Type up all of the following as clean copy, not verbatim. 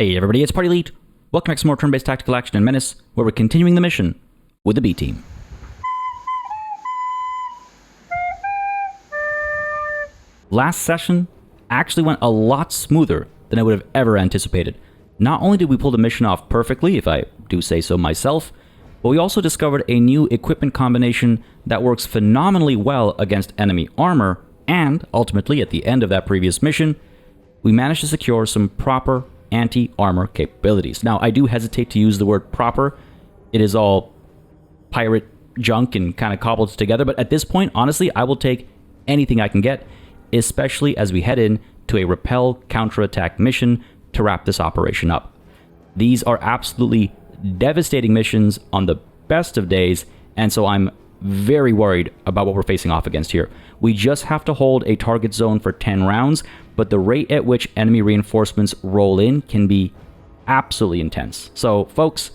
Hey everybody, it's PartyElite. Welcome back to some more turn-based tactical action in Menace, where we're continuing the mission with the B team. Last session actually went a lot smoother than I would have ever anticipated. Not only did we pull the mission off perfectly, if I do say so myself, but we also discovered a new equipment combination that works phenomenally well against enemy armor, and ultimately, at the end of that previous mission, we managed to secure some proper anti-armor capabilities. Now, I do hesitate to use the word proper. It is all pirate junk and kind of cobbled together, but at this point, honestly, I will take anything I can get, especially as we head in to a repel counterattack mission to wrap this operation up. These are absolutely devastating missions on the best of days, and so I'm very worried about what we're facing off against here. We just have to hold a target zone for 10 rounds, but the rate at which enemy reinforcements roll in can be absolutely intense. So, folks,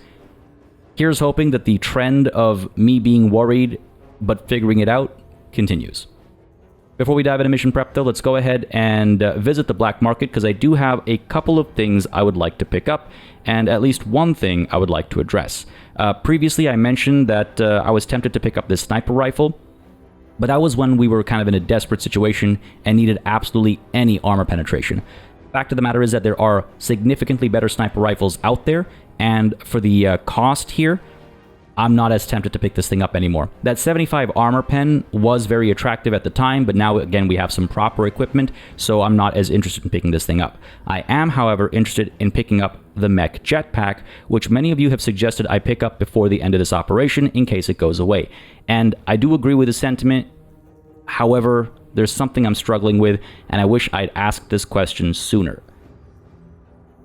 here's hoping that the trend of me being worried but figuring it out continues. Before we dive into mission prep, though, let's go ahead and visit the black market, because I do have a couple of things I would like to pick up, and at least one thing I would like to address. Previously, I mentioned that I was tempted to pick up this sniper rifle, but that was when we were kind of in a desperate situation and needed absolutely any armor penetration. Fact of the matter is that there are significantly better sniper rifles out there, and for the cost here, I'm not as tempted to pick this thing up anymore. That 75 armor pen was very attractive at the time, but now, again, we have some proper equipment, so I'm not as interested in picking this thing up. I am, however, interested in picking up the mech jetpack, which many of you have suggested I pick up before the end of this operation in case it goes away. And I do agree with the sentiment. However, there's something I'm struggling with, and I wish I'd asked this question sooner.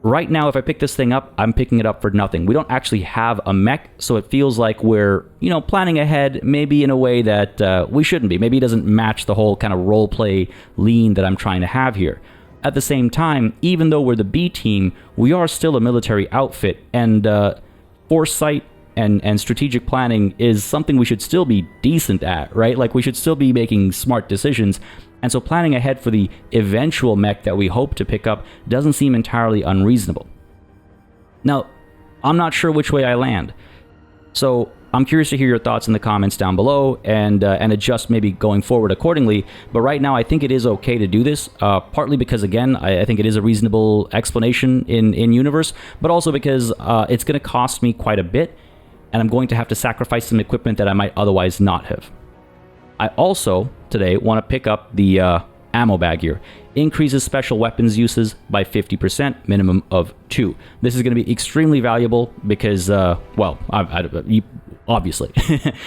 Right now, if I pick this thing up, I'm picking it up for nothing. We don't actually have a mech, so it feels like we're, planning ahead, maybe in a way that we shouldn't be. Maybe it doesn't match the whole kind of roleplay lean that I'm trying to have here. At the same time, even though we're the B team, we are still a military outfit, and foresight and strategic planning is something we should still be decent at, right? Like, we should still be making smart decisions. And so planning ahead for the eventual mech that we hope to pick up doesn't seem entirely unreasonable. Now, I'm not sure which way I land. So I'm curious to hear your thoughts in the comments down below and adjust maybe going forward accordingly. But right now, I think it is okay to do this, partly because, again, I think it is a reasonable explanation in universe, but also because it's going to cost me quite a bit, and I'm going to have to sacrifice some equipment that I might otherwise not have. I also, today, want to pick up the ammo bag here. Increases special weapons uses by 50%, minimum of 2. This is going to be extremely valuable because, obviously,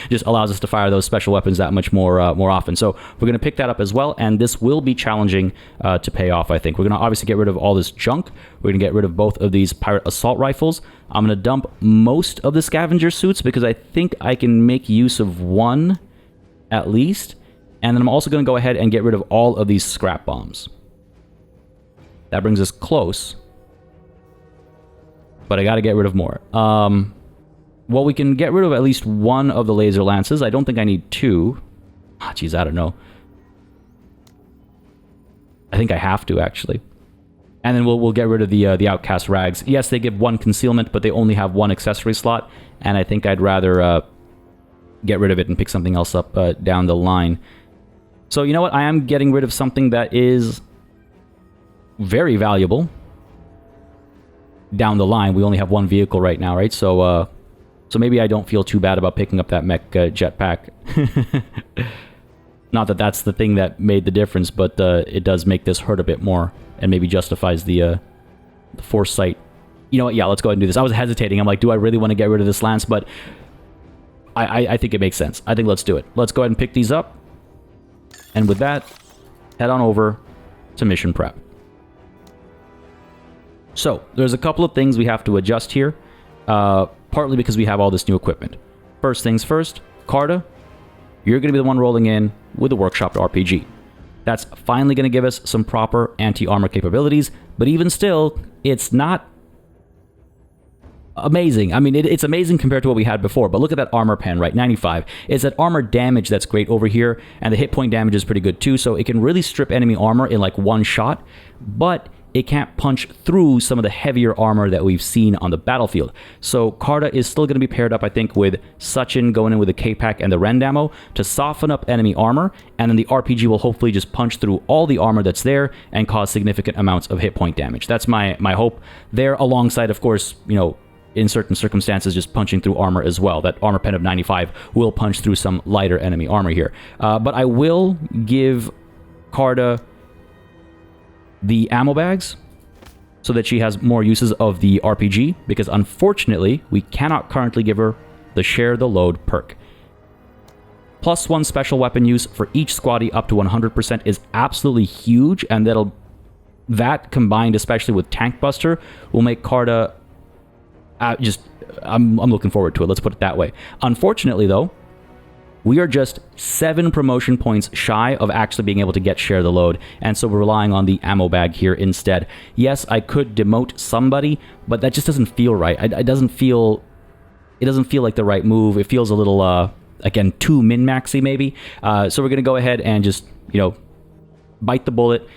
just allows us to fire those special weapons that much more often. So we're going to pick that up as well, and this will be challenging to pay off, I think. We're going to obviously get rid of all this junk. We're going to get rid of both of these pirate assault rifles. I'm going to dump most of the scavenger suits because I think I can make use of one at least. And then I'm also going to go ahead and get rid of all of these scrap bombs. That brings us close. But I got to get rid of more. Well, we can get rid of at least one of the laser lances. I don't think I need two. Ah, geez, I don't know. I think I have to, actually. And then we'll get rid of the outcast rags. Yes, they give one concealment, but they only have one accessory slot. And I think I'd rather get rid of it and pick something else up down the line. So, you know what? I am getting rid of something that is very valuable down the line. We only have one vehicle right now, right? So maybe I don't feel too bad about picking up that mech jetpack. Not that that's the thing that made the difference, but it does make this hurt a bit more and maybe justifies the foresight. You know what? Yeah, let's go ahead and do this. I was hesitating. I'm like, do I really want to get rid of this lance? But I think it makes sense. I think let's do it. Let's go ahead and pick these up. And with that, head on over to mission prep. So, there's a couple of things we have to adjust here, partly because we have all this new equipment. First things first, Carta, you're going to be the one rolling in with the Workshop RPG. That's finally going to give us some proper anti-armor capabilities, but even still, it's not amazing. I mean, it's amazing compared to what we had before, but look at that armor pen, right? 95. It's that armor damage that's great over here, and the hit point damage is pretty good too, so it can really strip enemy armor in like one shot, but it can't punch through some of the heavier armor that we've seen on the battlefield. So Carta is still going to be paired up, I think, with Sachin going in with the K-Pack and the Rend ammo to soften up enemy armor, and then the RPG will hopefully just punch through all the armor that's there and cause significant amounts of hit point damage. That's my hope there, alongside, of course, you know, in certain circumstances, just punching through armor as well. That armor pen of 95 will punch through some lighter enemy armor here. But I will give Carta the ammo bags so that she has more uses of the RPG, because unfortunately, we cannot currently give her the Share the Load perk. +1 special weapon use for each squaddie up to 100% is absolutely huge, and that combined, especially with Tank Buster, will make Carta I'm looking forward to it, let's put it that way. Unfortunately, though, we are just 7 promotion points shy of actually being able to get Share the Load, and so we're relying on the ammo bag here instead. Yes, I could demote somebody, but that just doesn't feel right. It doesn't feel like the right move. It feels a little, again, too min-maxy maybe. So we're going to go ahead and just, you know, bite the bullet,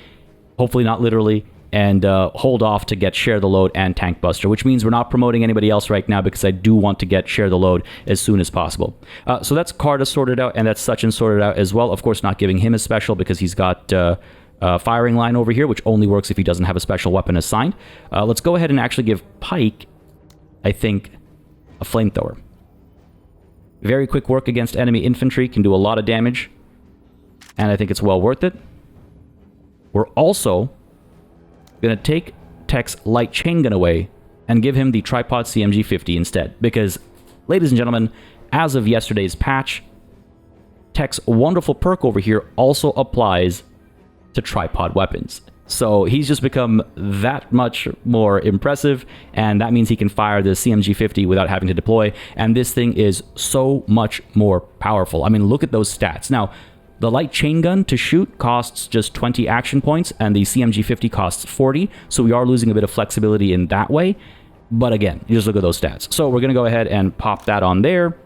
hopefully not literally, and hold off to get Share the Load and Tank Buster, which means we're not promoting anybody else right now because I do want to get Share the Load as soon as possible. So that's Carta sorted out, and that's Sachin sorted out as well. Of course, not giving him a special because he's got firing line over here, which only works if he doesn't have a special weapon assigned. Let's go ahead and actually give Pike, I think, a flamethrower. Very quick work against enemy infantry, can do a lot of damage, and I think it's well worth it. We're also going to take Tech's light chain gun away and give him the tripod CMG 50 instead, because, ladies and gentlemen, as of yesterday's patch, Tech's wonderful perk over here also applies to tripod weapons. So he's just become that much more impressive, and that means he can fire the CMG 50 without having to deploy, and this thing is so much more powerful. I mean, look at those stats. Now, the light chain gun to shoot costs just 20 action points, and the CMG 50 costs 40, so we are losing a bit of flexibility in that way. But again, you just look at those stats. So we're going to go ahead and pop that on there.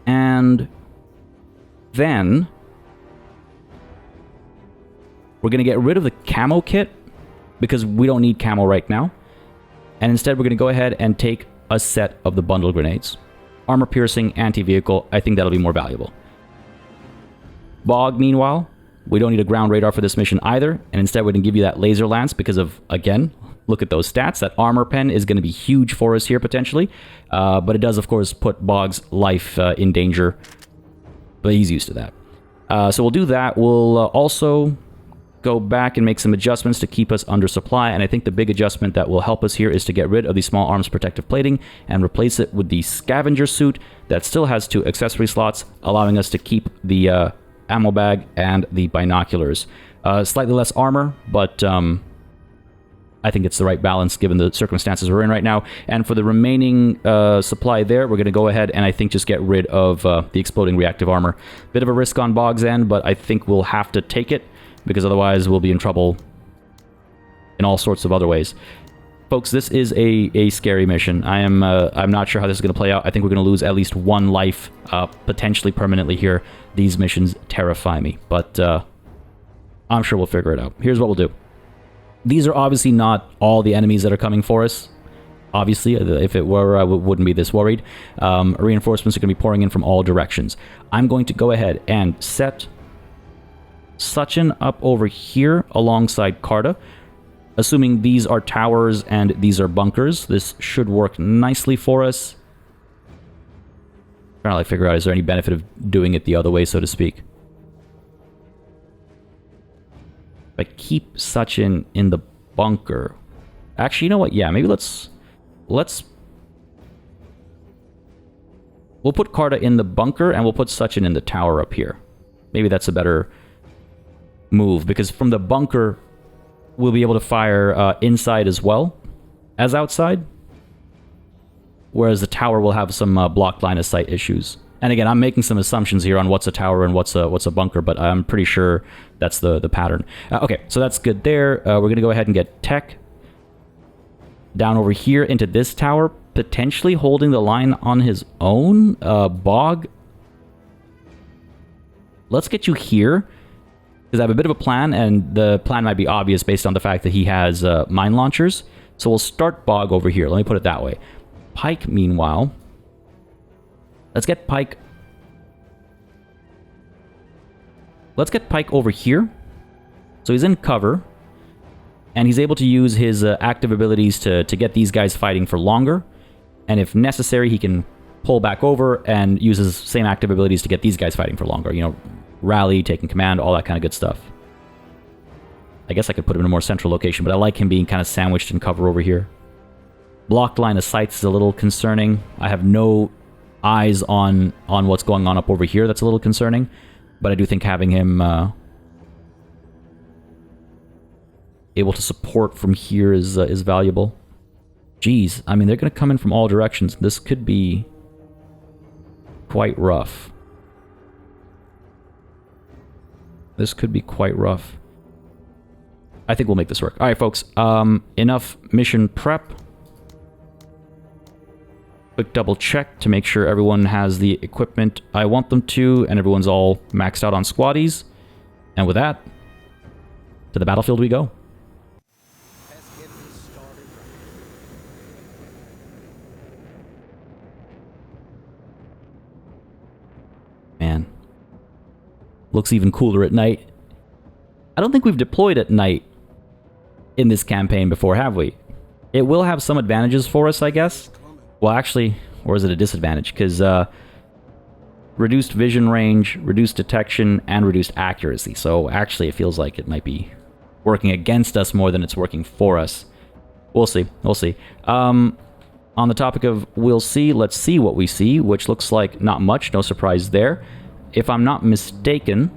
And then we're going to get rid of the camo kit, because we don't need camo right now. And instead, we're going to go ahead and take a set of the bundle grenades. Armor piercing, anti-vehicle, I think that'll be more valuable. Bog, meanwhile, we don't need a ground radar for this mission either, and instead we're going to give you that laser lance because of, again, look at those stats. That armor pen is going to be huge for us here potentially, but it does, of course, put Bog's life in danger, but he's used to that. So we'll do that. We'll also go back and make some adjustments to keep us under supply, and I think the big adjustment that will help us here is to get rid of the small arms protective plating and replace it with the scavenger suit that still has 2 accessory slots, allowing us to keep the ammo bag and the binoculars. Slightly less armor, but I think it's the right balance given the circumstances we're in right now. And for the remaining supply there, we're going to go ahead and I think just get rid of the exploding reactive armor. Bit of a risk on Bog's end, but I think we'll have to take it, because otherwise we'll be in trouble in all sorts of other ways. Folks, this is a scary mission. I'm not sure how this is going to play out. I think we're going to lose at least 1 life, potentially permanently here. These missions terrify me, but I'm sure we'll figure it out. Here's what we'll do. These are obviously not all the enemies that are coming for us. Obviously, if it were, I wouldn't be this worried. Reinforcements are going to be pouring in from all directions. I'm going to go ahead and set Sachin up over here alongside Carta. Assuming these are towers and these are bunkers, this should work nicely for us. Trying to like figure out, is there any benefit of doing it the other way, so to speak? But keep Sachin in the bunker. Actually, you know what? Yeah, maybe let's we'll put Carta in the bunker and we'll put Sachin in the tower up here. Maybe that's a better move, because from the bunker we'll be able to fire inside as well as outside, whereas the tower will have some blocked line of sight issues. And again, I'm making some assumptions here on what's a tower and what's a bunker, but I'm pretty sure that's the pattern. Okay, so that's good there. We're going to go ahead and get Tech down over here into this tower, potentially holding the line on his own. Bog, let's get you here. Because I have a bit of a plan, and the plan might be obvious based on the fact that he has mine launchers. So we'll start Bog over here. Let me put it that way. Pike, meanwhile... Let's get Pike... Let's get Pike over here. So he's in cover. And he's able to use his active abilities to get these guys fighting for longer. And if necessary, he can pull back over and use his same active abilities to get these guys fighting for longer. You know, rally, taking command, all that kind of good stuff. I guess I could put him in a more central location, but I like him being kind of sandwiched in cover over here. Blocked line of sights is a little concerning. I have no eyes on what's going on up over here. That's a little concerning. But I do think having him able to support from here is valuable. Jeez, I mean, they're going to come in from all directions. This could be quite rough. This could be quite rough. I think we'll make this work. All right, folks. Enough mission prep. Quick double check to make sure everyone has the equipment I want them to, and everyone's all maxed out on squaddies. And with that, to the battlefield we go. Man. Looks even cooler at night. I don't think we've deployed at night in this campaign before, have we? It will have some advantages for us, I guess. Well, actually, or is it a disadvantage? Because reduced vision range, reduced detection, and reduced accuracy. So actually, it feels like it might be working against us more than it's working for us. We'll see. We'll see. On the topic of we'll see, let's see what we see, which looks like not much. No surprise there. If I'm not mistaken,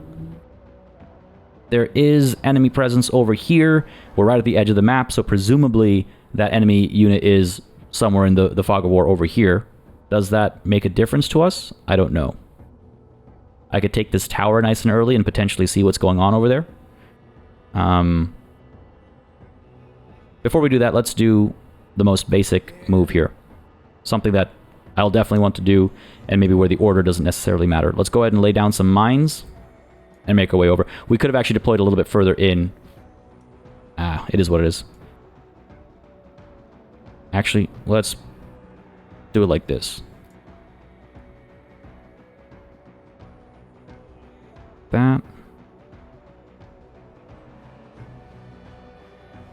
there is enemy presence over here. We're right at the edge of the map, so presumably that enemy unit is somewhere in the fog of war over here. Does that make a difference to us? I don't know. I could take this tower nice and early and potentially see what's going on over there. Before we do that, let's do the most basic move here. Something that I'll definitely want to do, and maybe where the order doesn't necessarily matter. Let's go ahead and lay down some mines and make our way over. We could have actually deployed a little bit further in. It is what it is. Actually, let's do it like this. That.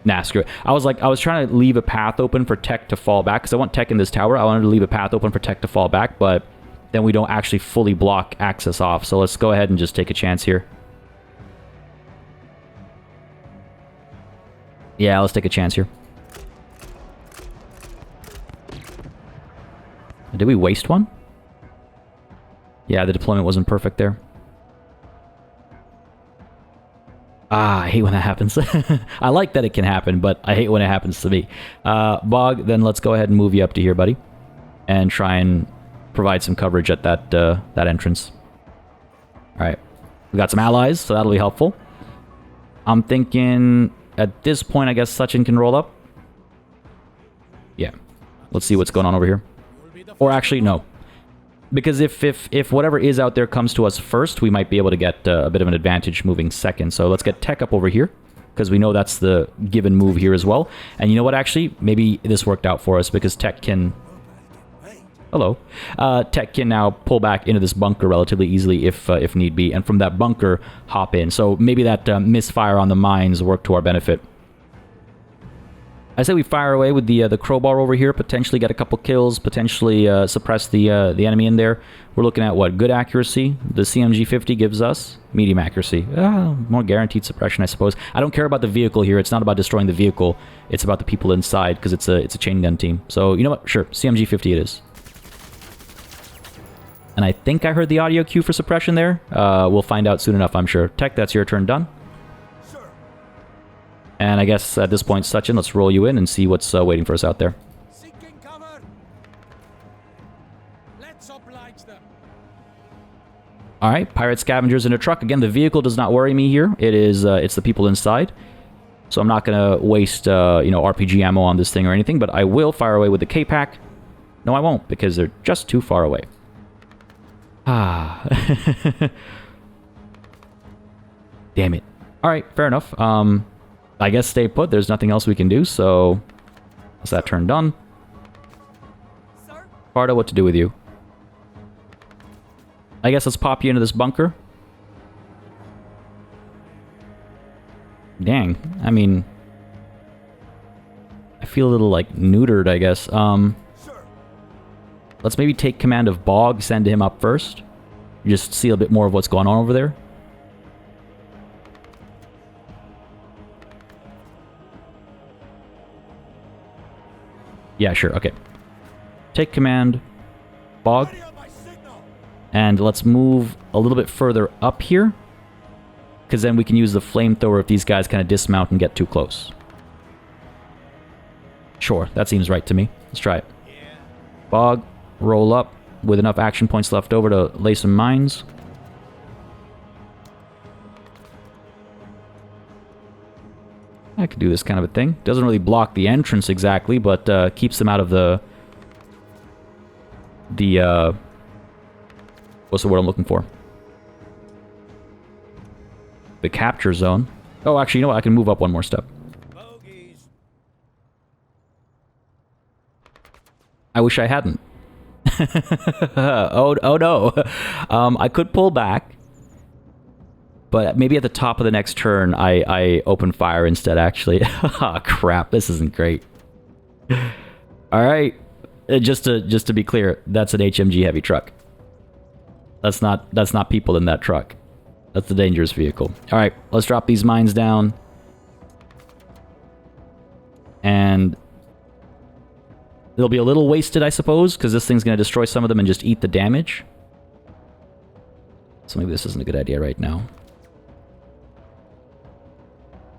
Nah, screw it. I was trying to leave a path open for tech to fall back, because I want tech in this tower. I wanted to leave a path open for tech to fall back, but then we don't actually fully block access off. So let's go ahead and just take a chance here. Yeah, let's take a chance here. Did we waste one? Yeah, the deployment wasn't perfect there. I hate when that happens. I like that it can happen, but I hate when it happens to me. Bog, then let's go ahead and move you up to here, buddy. And try and provide some coverage at that entrance. Alright. We got some allies, so that'll be helpful. I'm thinking, at this point, I guess Sachin can roll up. Yeah. Let's see what's going on over here. Or actually, no. Because if whatever is out there comes to us first, we might be able to get a bit of an advantage moving second. So let's get tech up over here, because we know that's the given move here as well. And you know what, actually? Maybe this worked out for us, because tech can... Hello. Tech can now pull back into this bunker relatively easily if need be, and from that bunker, hop in. So maybe that misfire on the mines worked to our benefit. I say we fire away with the crowbar over here, potentially get a couple kills, potentially suppress the enemy in there. We're looking at what? Good accuracy. The CMG50 gives us medium accuracy. More guaranteed suppression, I suppose. I don't care about the vehicle here. It's not about destroying the vehicle. It's about the people inside, because it's a chain gun team. So you know what? Sure, CMG50 it is. And I think I heard the audio cue for suppression there. We'll find out soon enough, I'm sure. Tech, that's your turn done. And I guess at this point, Sachin, let's roll you in and see what's waiting for us out there. Seeking cover. Let's oblige them. All right, pirate scavengers in a truck. Again, the vehicle does not worry me here. It is it's the people inside. So I'm not gonna waste RPG ammo on this thing or anything, but I will fire away with the K-Pack. No, I won't, because they're just too far away. Ah. Damn it. Alright, fair enough. I guess stay put. There's nothing else we can do, so... Is that turned on? Sir? Carta, what to do with you? I guess let's pop you into this bunker. Dang. I mean... I feel a little, like, neutered, I guess. Let's maybe take command of Bog, send him up first. Just see a bit more of what's going on over there. Yeah, sure, okay. Take command, Bog. And let's move a little bit further up here. Because then we can use the flamethrower if these guys kind of dismount and get too close. Sure, that seems right to me. Let's try it. Bog, roll up with enough action points left over to lay some mines. I could do this kind of a thing. Doesn't really block the entrance exactly, but keeps them out of the what's the word I'm looking for? The capture zone. Oh, actually, you know what? I can move up one more step. I wish I hadn't. oh no. I could pull back. But maybe at the top of the next turn, I open fire instead, actually. Oh, crap. This isn't great. Alright. Just to be clear, that's an HMG heavy truck. That's not people in that truck. That's the dangerous vehicle. Alright, let's drop these mines down. And they'll be a little wasted, I suppose, because this thing's going to destroy some of them and just eat the damage. So maybe this isn't a good idea right now.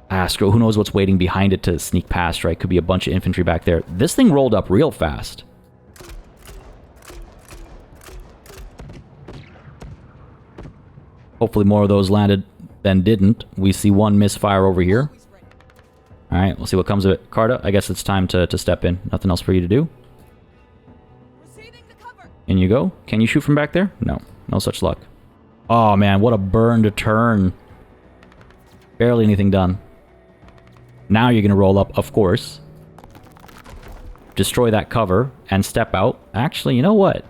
Astro, who knows what's waiting behind it to sneak past, right? Could be a bunch of infantry back there. This thing rolled up real fast. Hopefully more of those landed than didn't. We see one misfire over here. Alright, we'll see what comes of it. Carta, I guess it's time to step in. Nothing else for you to do. In you go. Can you shoot from back there? No. No such luck. Oh man, what a burn to turn. Barely anything done. Now you're going to roll up, of course. Destroy that cover and step out. Actually, you know what?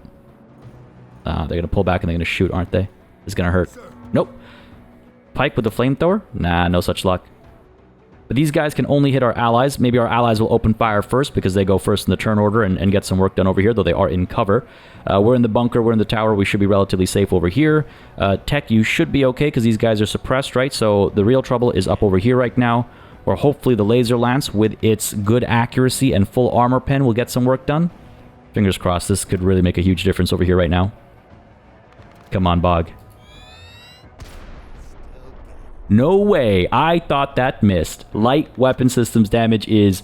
They're going to pull back and they're going to shoot, aren't they? It's going to hurt. Nope. Pike with the flamethrower? Nah, no such luck. But these guys can only hit our allies. Maybe our allies will open fire first because they go first in the turn order and get some work done over here, though they are in cover. We're in the bunker, we're in the tower, we should be relatively safe over here. Tech, you should be okay because these guys are suppressed, right? So the real trouble is up over here right now, where hopefully the laser lance with its good accuracy and full armor pen will get some work done. Fingers crossed, this could really make a huge difference over here right now. Come on, Bog. No way. I thought that missed. Light weapon systems damage is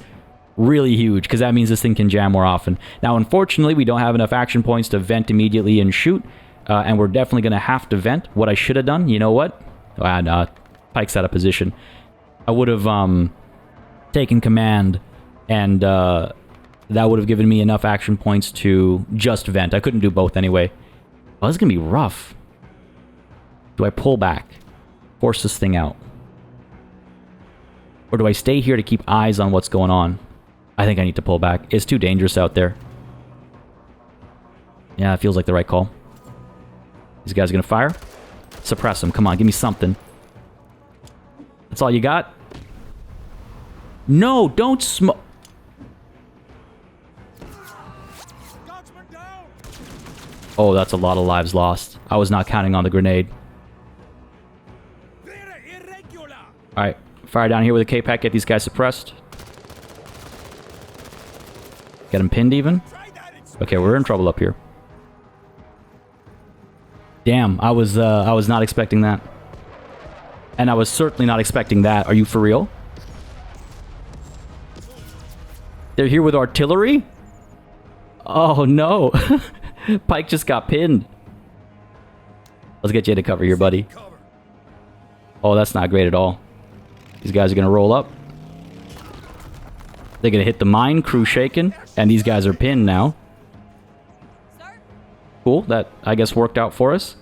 really huge because that means this thing can jam more often. Now, unfortunately, we don't have enough action points to vent immediately and shoot, and we're definitely going to have to vent. What I should have done, you know what? Pike's out of position. I would have taken command, and that would have given me enough action points to just vent. I couldn't do both anyway. Oh, this is going to be rough. Do I pull back? Force this thing out? Or do I stay here to keep eyes on what's going on? I think I need to pull back. It's too dangerous out there. Yeah, it feels like the right call. These guys are going to fire? Suppress them. Come on, give me something. That's all you got? No, don't smoke. Oh, that's a lot of lives lost. I was not counting on the grenade. Alright, fire down here with a K-Pack, get these guys suppressed. Get them pinned even. Okay, we're in trouble up here. Damn, I was not expecting that. And I was certainly not expecting that. Are you for real? They're here with artillery? Oh no. Pike just got pinned. Let's get you to cover here, buddy. Oh, that's not great at all. These guys are going to roll up. They're going to hit the mine, crew shaken, and these guys are pinned now. Cool, that, I guess, worked out for us.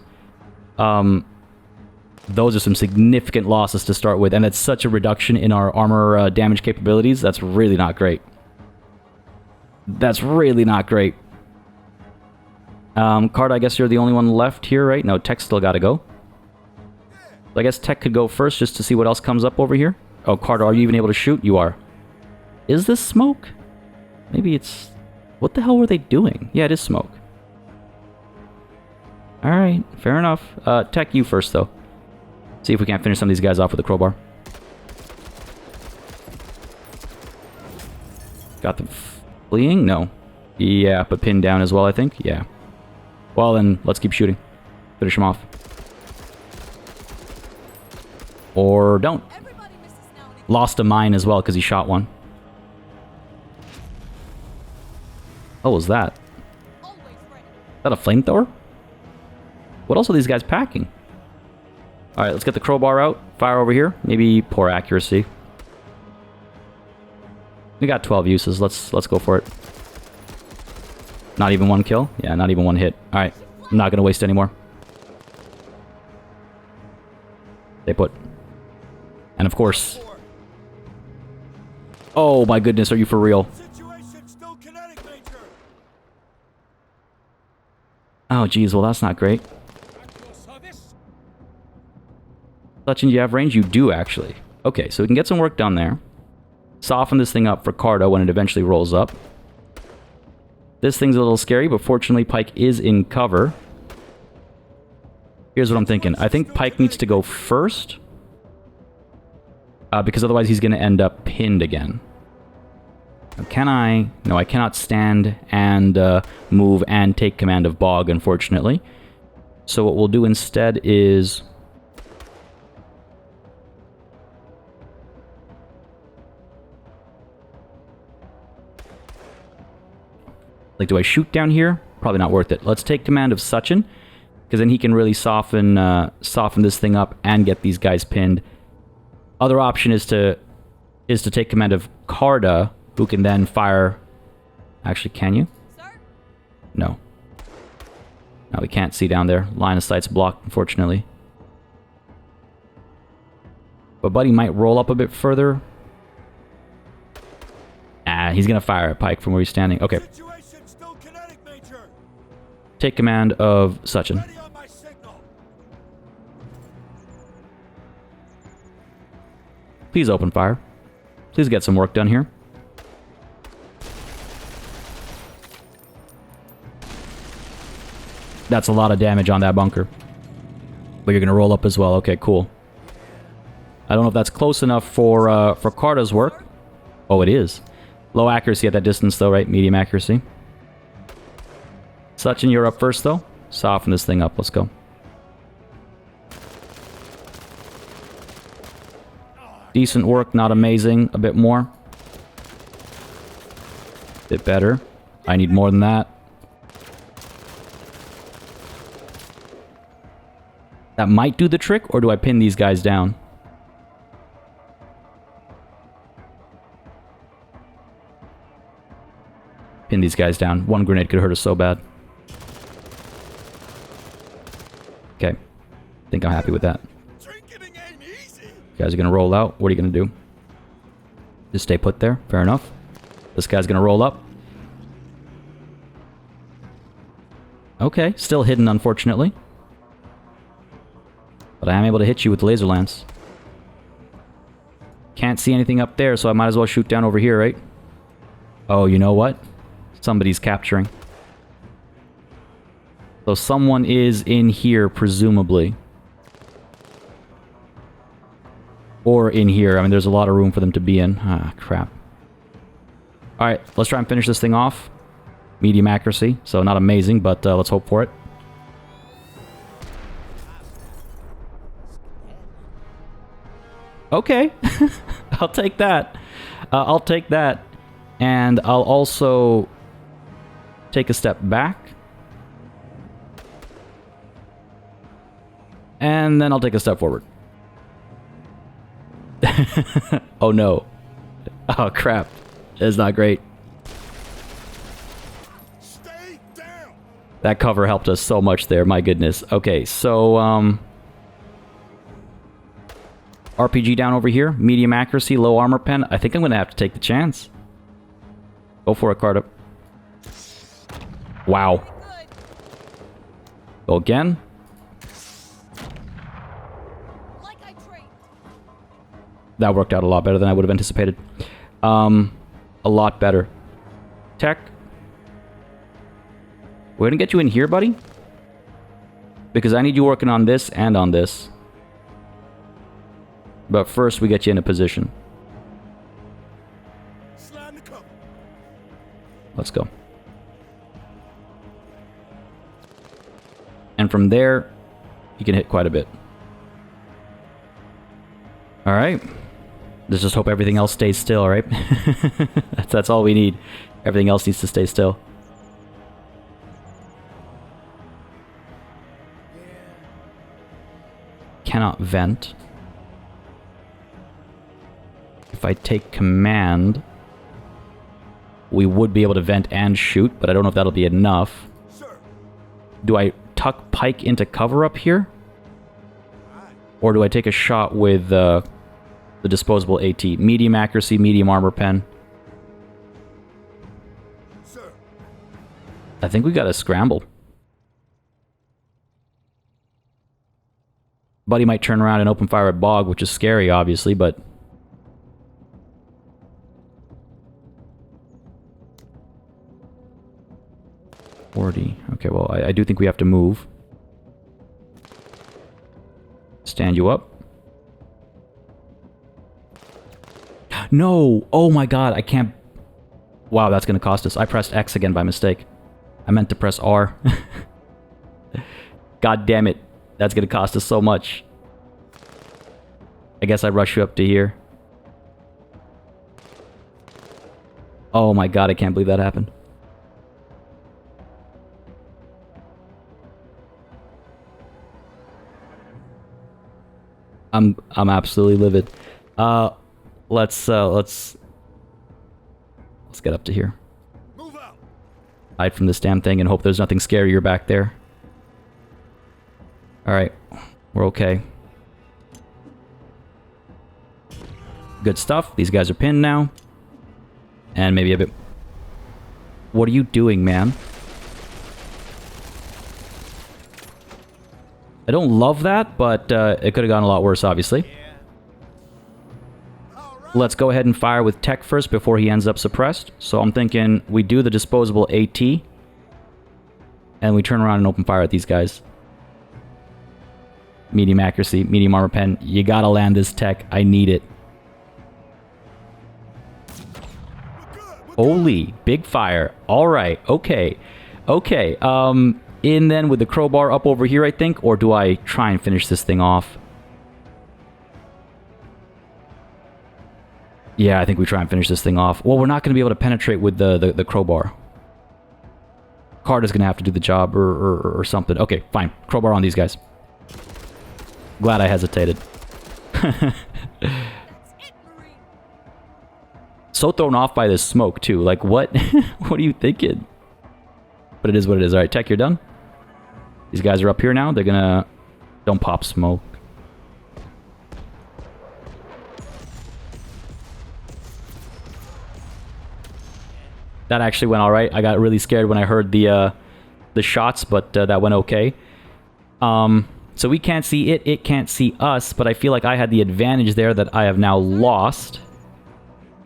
Those are some significant losses to start with, and it's such a reduction in our armor damage capabilities. That's really not great. That's really not great. Card, I guess you're the only one left here, right? No, Tech's still gotta go. So I guess Tech could go first just to see what else comes up over here. Oh, Card, are you even able to shoot? You are. Is this smoke? Maybe it's... What the hell were they doing? Yeah, it is smoke. Alright, fair enough. Tech, you first, though. See if we can't finish some of these guys off with a crowbar. Got them fleeing? No. Yeah, but pinned down as well, I think. Yeah. Well, then, let's keep shooting. Finish them off. Or don't. Lost a mine as well because he shot one. What was that? Is that a flamethrower? What else are these guys packing? Alright, let's get the crowbar out. Fire over here. Maybe poor accuracy. We got 12 uses. Let's go for it. Not even one kill? Yeah, not even one hit. Alright, I'm not going to waste any more. Stay put. And of course... Oh my goodness, are you for real? Oh geez, well that's not great. Sachin, do you have range? You do, actually. Okay, so we can get some work done there. Soften this thing up for Cardo when it eventually rolls up. This thing's a little scary, but fortunately Pike is in cover. Here's what I'm thinking. I think Pike needs to go first. Because otherwise he's going to end up pinned again. Can I? No, I cannot stand and move and take command of Bog, unfortunately. So what we'll do instead is... Like, do I shoot down here? Probably not worth it. Let's take command of Sachin, because then he can really soften this thing up and get these guys pinned. Other option is to take command of Karda, who can then fire... Actually, can you? Sir? No. No, we can't see down there. Line of sight's blocked, unfortunately. But Buddy might roll up a bit further. Ah, he's gonna fire at Pike from where he's standing. Okay. Take command of Sachin. Please open fire. Please get some work done here. That's a lot of damage on that bunker. But you're going to roll up as well. Okay, cool. I don't know if that's close enough for Carda's work. Oh, it is. Low accuracy at that distance, though, right? Medium accuracy. Sachin, you're up first, though. Soften this thing up. Let's go. Decent work, not amazing. A bit more. Bit better. I need more than that. That might do the trick, or do I pin these guys down? Pin these guys down. One grenade could hurt us so bad. Okay. I think I'm happy with that. You guys are going to roll out. What are you going to do? Just stay put there. Fair enough. This guy's going to roll up. Okay. Still hidden, unfortunately. But I am able to hit you with the laser lance. Can't see anything up there, so I might as well shoot down over here, right? Oh, you know what? Somebody's capturing. So someone is in here, presumably. Or in here. I mean, there's a lot of room for them to be in. Ah, crap. Alright, let's try and finish this thing off. Medium accuracy, so not amazing, but let's hope for it. Okay. I'll take that. I'll take that. And I'll also take a step back. And then I'll take a step forward. Oh no. Oh crap. That's not great. Stay down. That cover helped us so much there, my goodness. Okay, so RPG down over here. Medium accuracy, low armor pen. I think I'm going to have to take the chance. Go for it, Carter. Wow. Good. Go again. Like I trained. That worked out a lot better than I would have anticipated. A lot better. Tech. We're going to get you in here, buddy. Because I need you working on this and on this. But first, we get you in a position. Slide in the cover. Let's go. And from there, you can hit quite a bit. Alright. Let's just hope everything else stays still, right? that's all we need. Everything else needs to stay still. Cannot vent. If I take command, we would be able to vent and shoot, but I don't know if that'll be enough. Sir. Do I tuck Pike into cover up here? Or do I take a shot with the disposable AT? Medium accuracy, medium armor pen. Sir. I think we gotta scramble. Buddy might turn around and open fire at Bog, which is scary, obviously, but... Okay, well, I do think we have to move. Stand you up. No! Oh my god, I can't... Wow, that's gonna cost us. I pressed X again by mistake. I meant to press R. God damn it. That's gonna cost us so much. I guess I rush you up to here. Oh my god, I can't believe that happened. I'm absolutely livid. Let's get up to here. Move out. Hide from this damn thing and hope there's nothing scarier back there. Alright, we're okay. Good stuff. These guys are pinned now. And maybe a bit... What are you doing, man? I don't love that, but it could have gone a lot worse, obviously. Let's go ahead and fire with Tech first before he ends up suppressed. So I'm thinking we do the disposable AT. And we turn around and open fire at these guys. Medium accuracy, medium armor pen. You gotta land this Tech. I need it. Holy, big fire. Alright, okay. Okay, in then with the crowbar up over here, I think, or do I try and finish this thing off? Yeah, I think we try and finish this thing off. Well, we're not going to be able to penetrate with the crowbar. Carter's going to have to do the job or something. Okay, fine. Crowbar on these guys. Glad I hesitated. So thrown off by this smoke, too. Like, what? What are you thinking? But it is what it is. Alright, Tech, you're done. These guys are up here now. They're gonna... Don't pop smoke. That actually went alright. I got really scared when I heard the shots, but that went okay. So we can't see it. It can't see us, but I feel like I had the advantage there that I have now lost.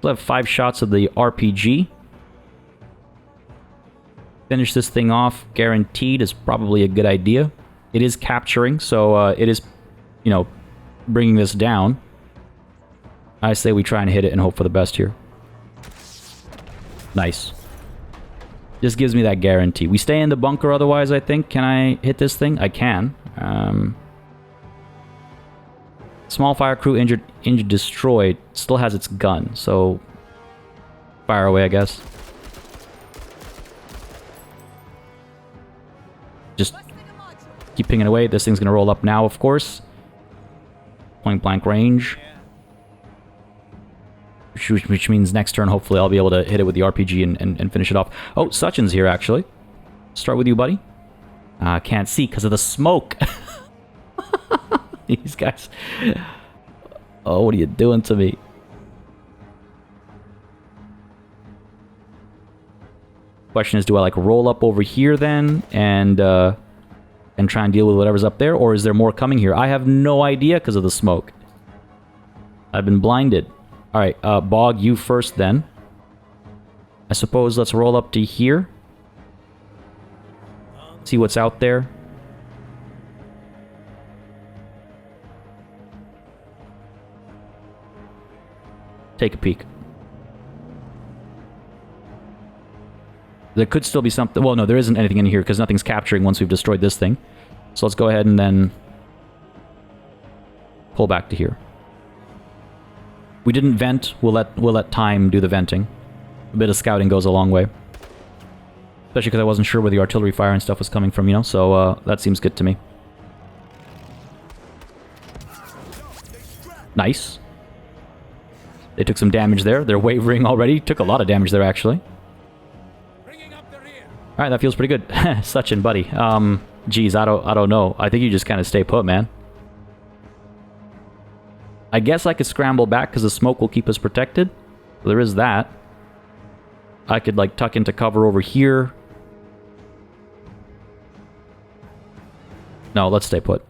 We'll have 5 shots of the RPG. Finish this thing off, guaranteed, is probably a good idea. It is capturing, so it is, you know, bringing this down. I say we try and hit it and hope for the best here. Nice. Just gives me that guarantee. We stay in the bunker otherwise, I think. Can I hit this thing? I can. Small fire crew injured, destroyed. Still has its gun, so... Fire away, I guess. Just keep pinging away. This thing's gonna roll up now, of course. Point blank range. Which means next turn, hopefully, I'll be able to hit it with the RPG and finish it off. Oh, Sachin's here, actually. Start with you, buddy. Can't see because of the smoke. These guys. Oh, what are you doing to me? Question is, do I like roll up over here then and try and deal with whatever's up there, or is there more coming here? I have no idea because of the smoke. I've been blinded. All right, Bog, you first then. I suppose let's roll up to here. See what's out there. Take a peek. There could still be something... Well, no, there isn't anything in here because nothing's capturing once we've destroyed this thing. So let's go ahead and then pull back to here. We didn't vent. We'll let time do the venting. A bit of scouting goes a long way. Especially because I wasn't sure where the artillery fire and stuff was coming from, you know? So that seems good to me. Nice. They took some damage there. They're wavering already. Took a lot of damage there, actually. Alright, that feels pretty good. Sachin, buddy. Geez, I don't know. I think you just kind of stay put, man. I guess I could scramble back because the smoke will keep us protected. There is that. I could, like, tuck into cover over here. No, let's stay put.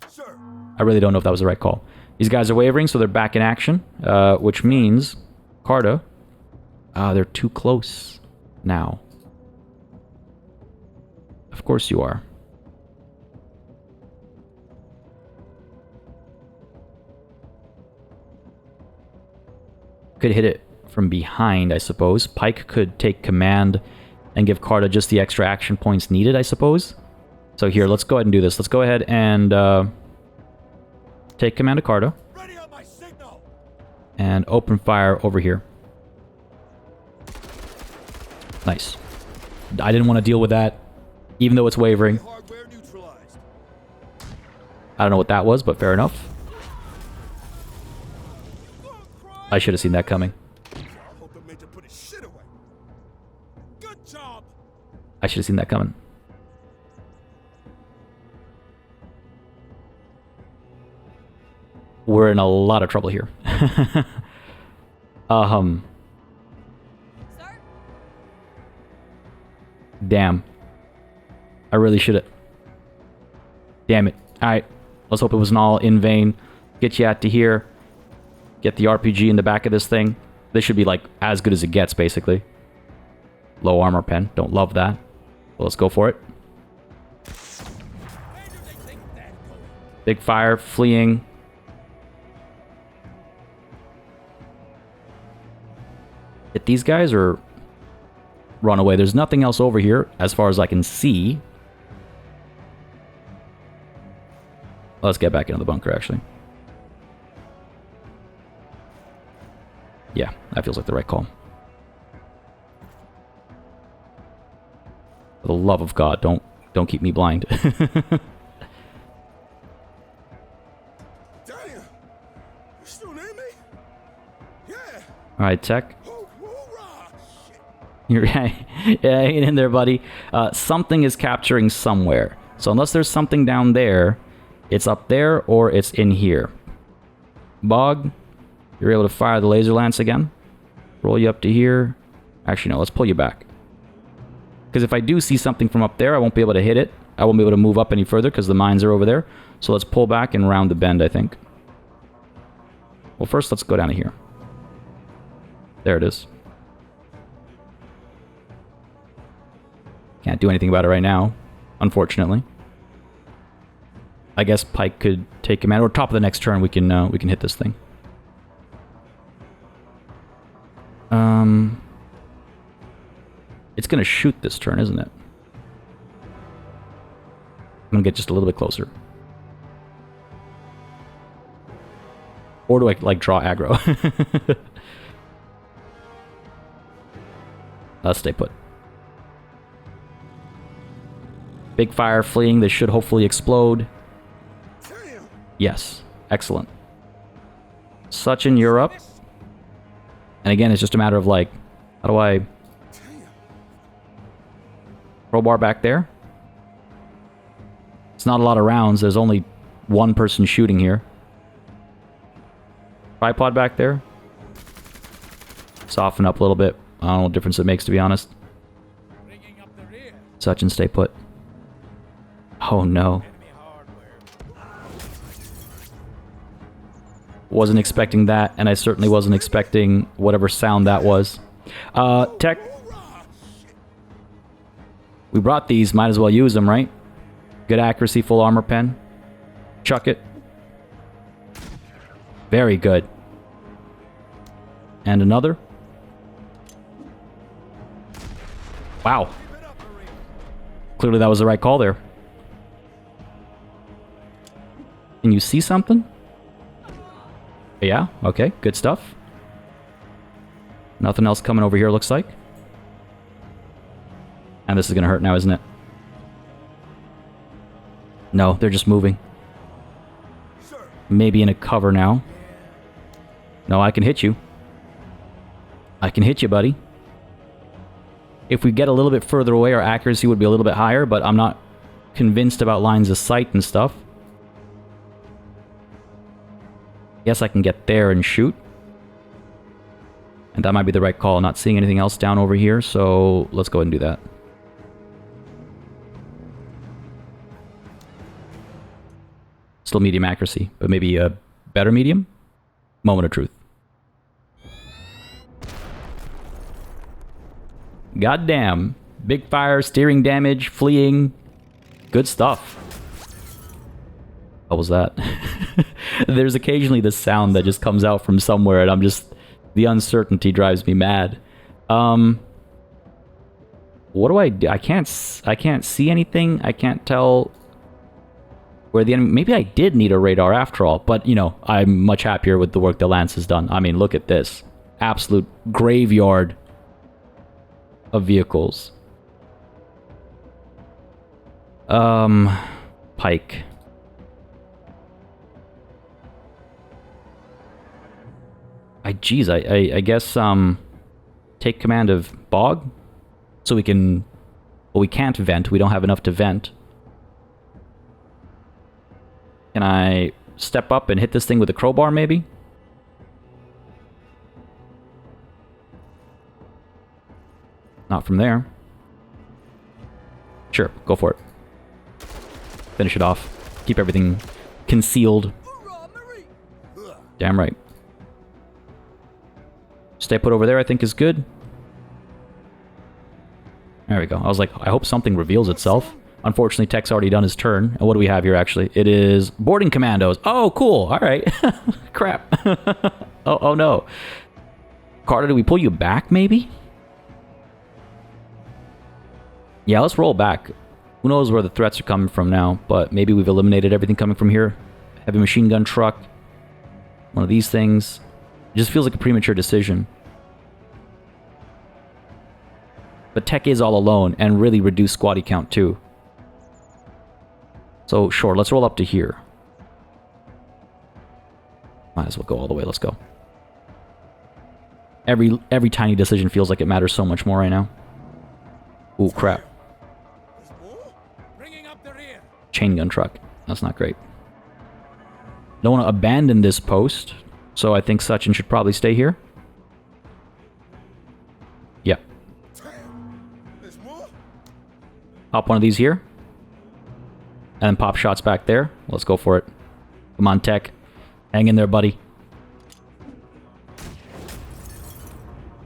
Sir. I really don't know if that was the right call. These guys are wavering, so they're back in action. Which means... Carta. They're too close now. Of course you are. Could hit it from behind, I suppose. Pike could take command and give Carta just the extra action points needed, I suppose. So here, let's go ahead and do this. Let's go ahead and take command of Carta. Ready on my signal. And open fire over here. Nice. I didn't want to deal with that, even though it's wavering. Hardware neutralized. I don't know what that was, but fair enough. I should have seen that coming. I hope it made you put his shit away. Good job. I should have seen that coming. We're in a lot of trouble here. Sir? Damn. I really should have... Damn it. Alright. Let's hope it wasn't all in vain. Get you out to here. Get the RPG in the back of this thing. This should be, like, as good as it gets, basically. Low armor pen. Don't love that. Well, let's go for it. Big fire. Fleeing. Hit these guys or run away? There's nothing else over here, as far as I can see. Let's get back into the bunker, actually. Yeah, that feels like the right call. For the love of God, don't keep me blind. Damn. You still need me? Yeah. Alright, Tech. Hoorah. Shit. You're hanging in there, buddy. Something is capturing somewhere. So unless there's something down there, it's up there or it's in here. Bog, you're able to fire the laser lance again. Roll you up to here. Actually, no, let's pull you back. Because if I do see something from up there, I won't be able to hit it. I won't be able to move up any further because the mines are over there. So let's pull back and round the bend, I think. Well, first let's go down to here. There it is. Can't do anything about it right now, unfortunately. I guess Pike could take command, or top of the next turn we can hit this thing. It's gonna shoot this turn, isn't it? I'm gonna get just a little bit closer. Or do I like draw aggro? Let's stay put. Big fire fleeing. This should hopefully explode. Damn. Yes. Excellent. Sachin, you're up. And again, it's just a matter of like, how do I... Crowbar back there. It's not a lot of rounds. There's only one person shooting here. Tripod back there. Soften up a little bit. I don't know what difference it makes, to be honest. Bringing up the rear. Such and stay put. Oh no. Enemy hardware. Wasn't expecting that, and I certainly wasn't expecting whatever sound that was. Tech. We brought these, might as well use them, right? Good accuracy, full armor pen. Chuck it. Very good. And another. Wow. Clearly that was the right call there. Can you see something? Yeah, okay, good stuff. Nothing else coming over here, looks like. And this is gonna hurt now, isn't it? No, they're just moving. Maybe in a cover now. No, I can hit you. I can hit you, buddy. If we get a little bit further away, our accuracy would be a little bit higher, but I'm not convinced about lines of sight and stuff. Guess I can get there and shoot. And that might be the right call. Not seeing anything else down over here, so let's go ahead and do that. Still medium accuracy, but maybe a better medium? Moment of truth. Goddamn. Big fire, steering damage, fleeing. Good stuff. What was that? There's occasionally this sound that just comes out from somewhere, and I'm just... The uncertainty drives me mad. What do I do? I can't see anything. I can't tell where the enemy... Maybe I did need a radar after all, but, you know, I'm much happier with the work that Lance has done. I mean, look at this. Absolute graveyard of vehicles. Pike. I guess, take command of Bog, so we can... Well, we can't vent. We don't have enough to vent. Can I step up and hit this thing with a crowbar, maybe? Not from there. Sure, go for it. Finish it off. Keep everything concealed. Damn right. Stay put over there, I think, is good. There we go. I was like, I hope something reveals itself. Unfortunately, Tech's already done his turn. And what do we have here, actually? It is boarding commandos. Oh, cool. All right. Crap. oh, no. Carter, do we pull you back, maybe? Yeah, let's roll back. Who knows where the threats are coming from now, but maybe we've eliminated everything coming from here. Heavy machine gun truck. One of these things. It just feels like a premature decision. But Tech is all alone and really reduced squaddy count too. So sure, let's roll up to here. Might as well go all the way, let's go. Every tiny decision feels like it matters so much more right now. Ooh, crap. Bringing up the rear. Chain gun truck. That's not great. Don't want to abandon this post, so I think Sachin should probably stay here. Yeah. Pop one of these here. And then pop shots back there. Let's go for it. Come on, Tech. Hang in there, buddy.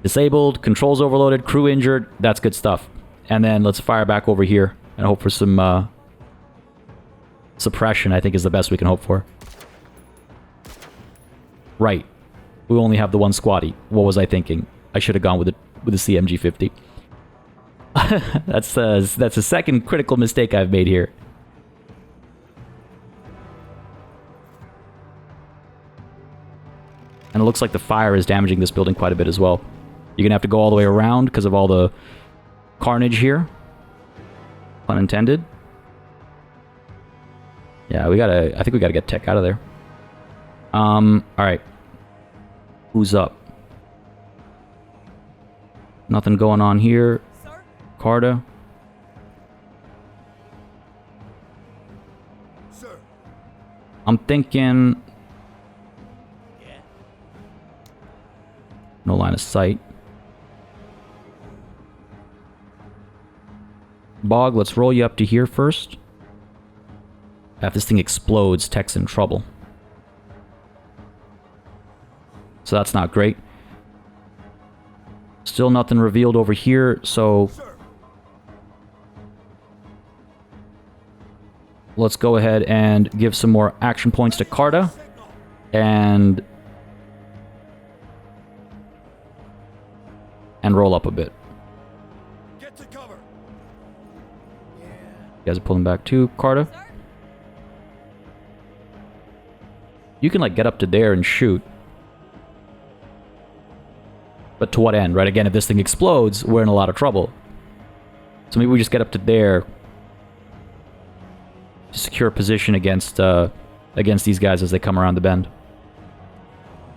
Disabled, controls overloaded, crew injured. That's good stuff. And then let's fire back over here and hope for some suppression, I think is the best we can hope for. Right. We only have the one squatty. What was I thinking? I should have gone with the CMG-50. That's a second critical mistake I've made here. And it looks like the fire is damaging this building quite a bit as well. You're gonna have to go all the way around because of all the carnage here. Pun intended. Yeah, I think we gotta get Tech out of there. Alright. Who's up? Nothing going on here. Carta. Sir. I'm thinking... No line of sight. Bog, let's roll you up to here first. If this thing explodes, Tech's in trouble. So that's not great. Still nothing revealed over here, so... Let's go ahead and give some more action points to Carta. And roll up a bit. Get to cover. You guys are pulling back too. Carta. You can, like, get up to there and shoot. But to what end, right? Again, if this thing explodes, we're in a lot of trouble. So maybe we just get up to there to secure a position against these guys as they come around the bend.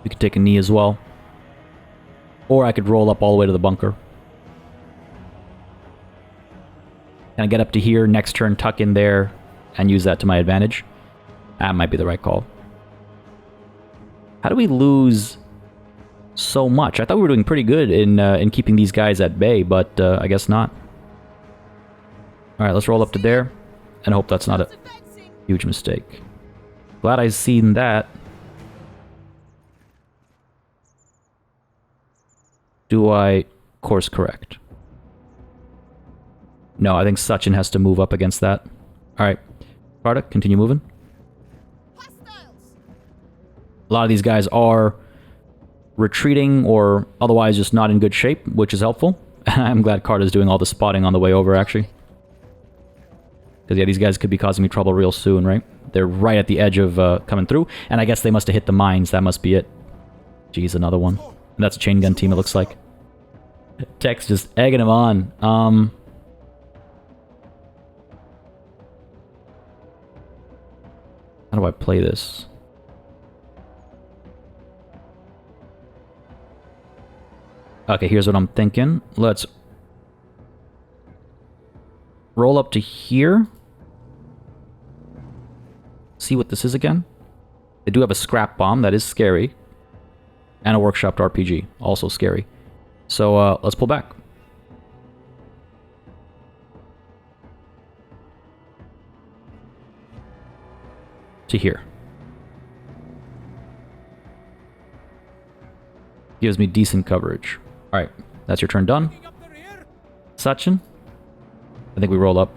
We could take a knee as well. Or I could roll up all the way to the bunker. Can I get up to here, next turn tuck in there, and use that to my advantage? That might be the right call. How do we lose so much? I thought we were doing pretty good in keeping these guys at bay, but I guess not. Alright, let's roll up to there, and hope that's not a huge mistake. Glad I've seen that. Do I course correct? No, I think Sachin has to move up against that. Alright. Carta, continue moving. A lot of these guys are retreating or otherwise just not in good shape, which is helpful. I'm glad Carta's doing all the spotting on the way over, actually. Because, yeah, these guys could be causing me trouble real soon, right? They're right at the edge of coming through, and I guess they must have hit the mines. That must be it. Jeez, another one. And that's a chain gun team, it looks like. Tech's just egging him on. How do I play this? Okay, here's what I'm thinking. Let's roll up to here. See what this is again. They do have a scrap bomb. That is scary. And a workshopped RPG. Also scary. So, let's pull back. To here. Gives me decent coverage. Alright, that's your turn done. Sachin. I think we roll up.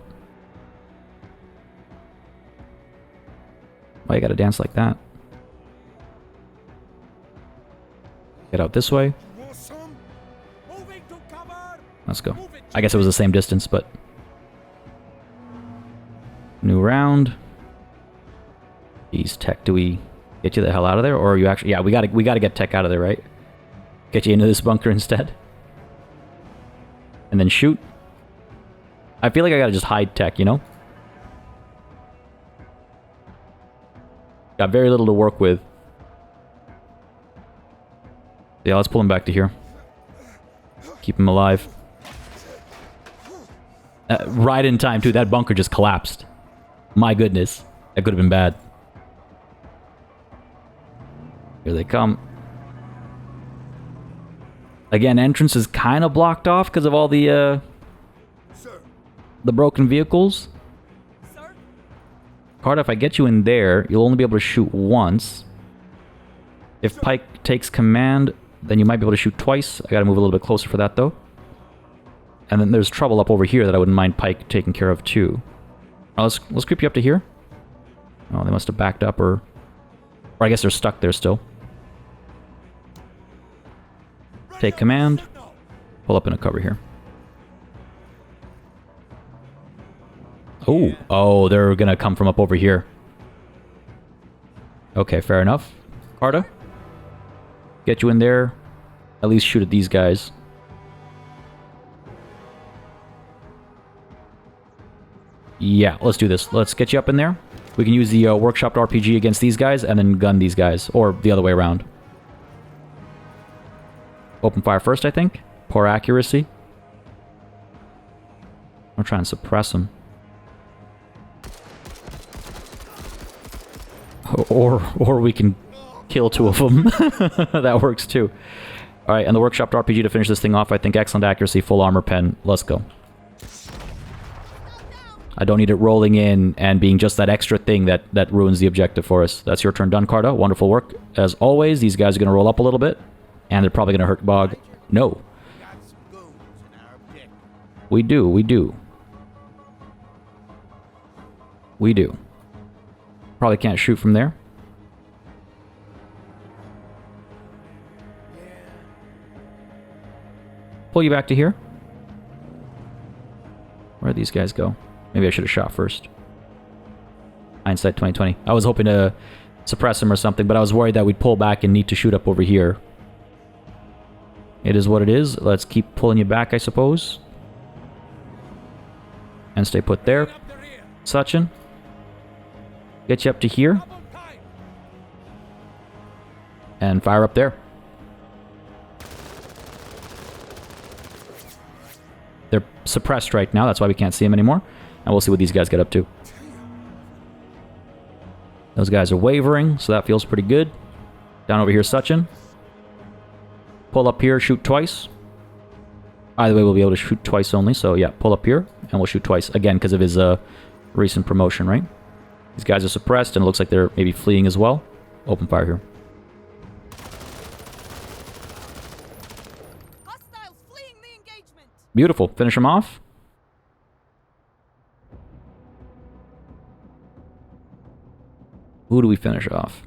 Why you gotta dance like that? Get out this way. Let's go. I guess it was the same distance, but... New round. Jeez, Tech, do we get you the hell out of there? Or are you actually... Yeah, we gotta get Tech out of there, right? Get you into this bunker instead. And then shoot. I feel like I gotta just hide Tech, you know? Got very little to work with. Yeah, let's pull him back to here. Keep him alive. Right in time, too. That bunker just collapsed. My goodness. That could have been bad. Here they come. Again, entrance is kind of blocked off because of all the broken vehicles. Carta, if I get you in there, you'll only be able to shoot once. If Pike takes command, then you might be able to shoot twice. I gotta move a little bit closer for that, though. And then there's trouble up over here that I wouldn't mind Pike taking care of, too. Let's creep you up to here. Oh, they must have backed up, or I guess they're stuck there still. Take command. Pull up in a cover here. Oh, they're gonna come from up over here. Okay, fair enough. Carta, get you in there. At least shoot at these guys. Yeah, let's do this. Let's get you up in there. We can use the workshopped RPG against these guys and then gun these guys. Or the other way around. Open fire first, I think. Poor accuracy. I'll try and suppress them. Or we can kill 2 of them. That works too. Alright, and the workshop RPG to finish this thing off. I think excellent accuracy, full armor pen. Let's go. I don't need it rolling in and being just that extra thing that ruins the objective for us. That's your turn done, Carta. Wonderful work. As always, these guys are going to roll up a little bit. And they're probably going to hurt Bog. No. We do. Probably can't shoot from there. Pull you back to here. Where'd these guys go? Maybe I should have shot first. Hindsight 2020. I was hoping to suppress him or something, but I was worried that we'd pull back and need to shoot up over here. It is what it is. Let's keep pulling you back, I suppose. And stay put there. Sachin. Get you up to here. And fire up there. They're suppressed right now, that's why we can't see them anymore. And we'll see what these guys get up to. Those guys are wavering, so that feels pretty good. Down over here, Sachin. Pull up here, shoot twice. Either way, we'll be able to shoot twice only. So yeah, pull up here, and we'll shoot twice. Again, because of his recent promotion, right? These guys are suppressed, and it looks like they're maybe fleeing as well. Open fire here. Hostiles fleeing the engagement. Beautiful. Finish them off. Who do we finish off?